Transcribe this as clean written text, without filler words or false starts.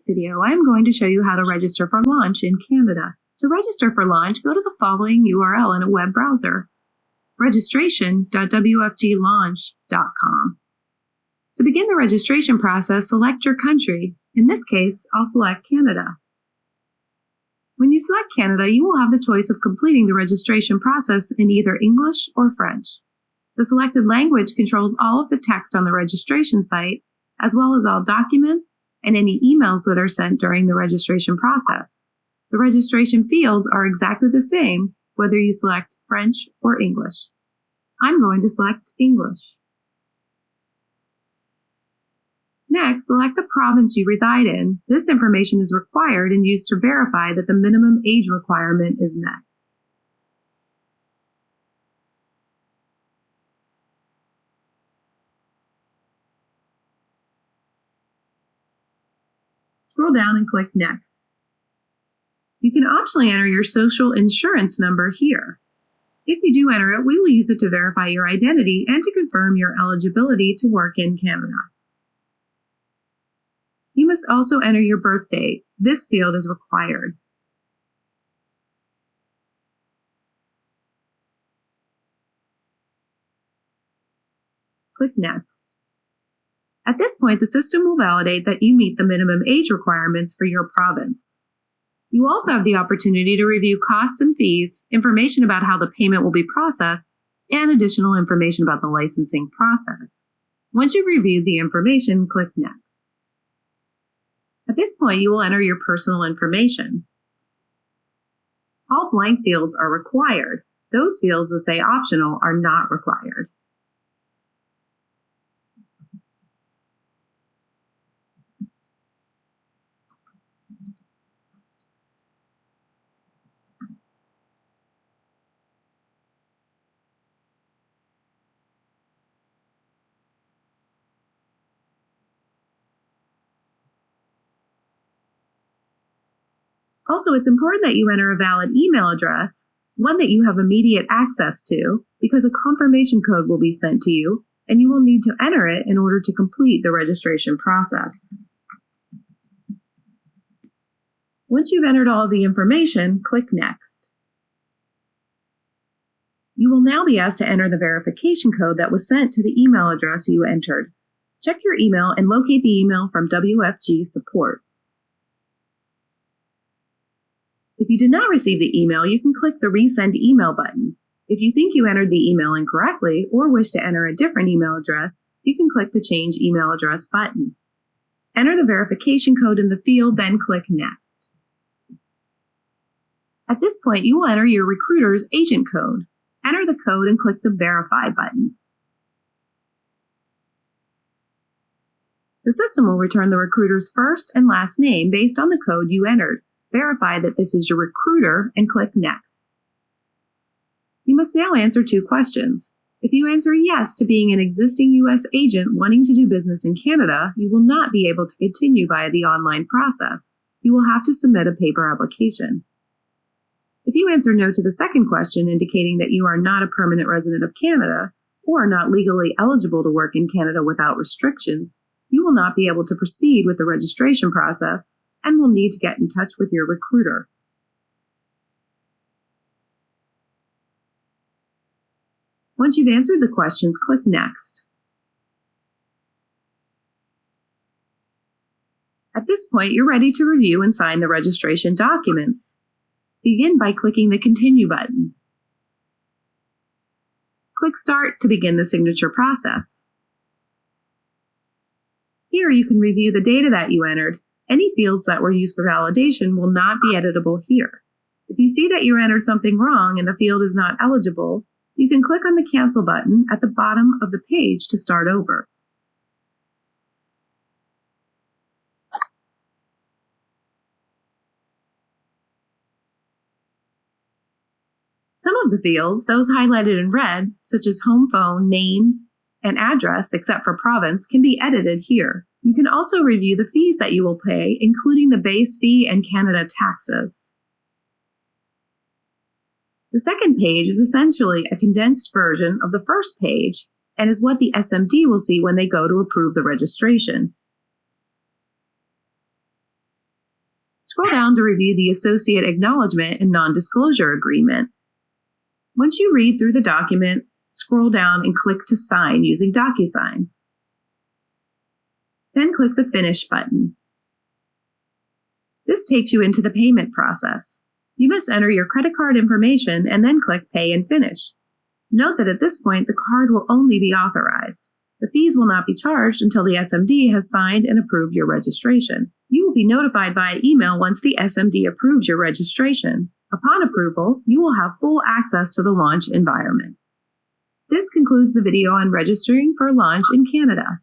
this video, I am going to show you how to register for Launch in Canada. To register for Launch, go to the following URL in a web browser: registration.wfglounge.com. To begin the registration process, select your country. In this case, I'll select Canada. When you select Canada, you will have the choice of completing the registration process in either English or French. The selected language controls all of the text on the registration site, as well as all documents and any emails that are sent during the registration process. The registration fields are exactly the same whether you select French or English. I'm going to select English. Next, select the province you reside in. This information is required and used to verify that the minimum age requirement is met. Scroll down and click Next. You can optionally enter your social insurance number here. If you do enter it, we will use it to verify your identity and to confirm your eligibility to work in Canada. You must also enter your birth date. This field is required. Click Next. At this point, the system will validate that you meet the minimum age requirements for your province. You also have the opportunity to review costs and fees, information about how the payment will be processed, and additional information about the licensing process. Once you've reviewed the information, click Next. At this point, you will enter your personal information. All blank fields are required. Those fields that say optional are not required. Also, it's important that you enter a valid email address, one that you have immediate access to, because a confirmation code will be sent to you, and you will need to enter it in order to complete the registration process. Once you've entered all the information, click Next. You will now be asked to enter the verification code that was sent to the email address you entered. Check your email and locate the email from WFG support. If you did not receive the email, you can click the Resend Email button. If you think you entered the email incorrectly or wish to enter a different email address, you can click the Change Email Address button. Enter the verification code in the field, then click Next. At this point, you will enter your recruiter's agent code. Enter the code and click the Verify button. The system will return the recruiter's first and last name based on the code you entered. Verify that this is your recruiter and click Next. You must now answer 2 questions. If you answer yes to being an existing U.S. agent wanting to do business in Canada, you will not be able to continue via the online process. You will have to submit a paper application. If you answer no to the second question, indicating that you are not a permanent resident of Canada or are not legally eligible to work in Canada without restrictions, you will not be able to proceed with the registration process and will need to get in touch with your recruiter. Once you've answered the questions, click Next. At this point, you're ready to review and sign the registration documents. Begin by clicking the Continue button. Click Start to begin the signature process. Here you can review the data that you entered. Any fields that were used for validation will not be editable here. If you see that you entered something wrong and the field is not eligible, you can click on the Cancel button at the bottom of the page to start over. Some of the fields, those highlighted in red, such as home phone, names, and address, except for province, can be edited here. You can also review the fees that you will pay, including the base fee and Canada taxes. The second page is essentially a condensed version of the first page and is what the SMD will see when they go to approve the registration. Scroll down to review the Associate Acknowledgement and Non-Disclosure Agreement. Once you read through the document, scroll down and click to sign using DocuSign. Then click the Finish button. This takes you into the payment process. You must enter your credit card information and then click Pay and Finish. Note that at this point, the card will only be authorized. The fees will not be charged until the SMD has signed and approved your registration. You will be notified via email once the SMD approves your registration. Upon approval, you will have full access to the launch environment. This concludes the video on registering for Launch in Canada.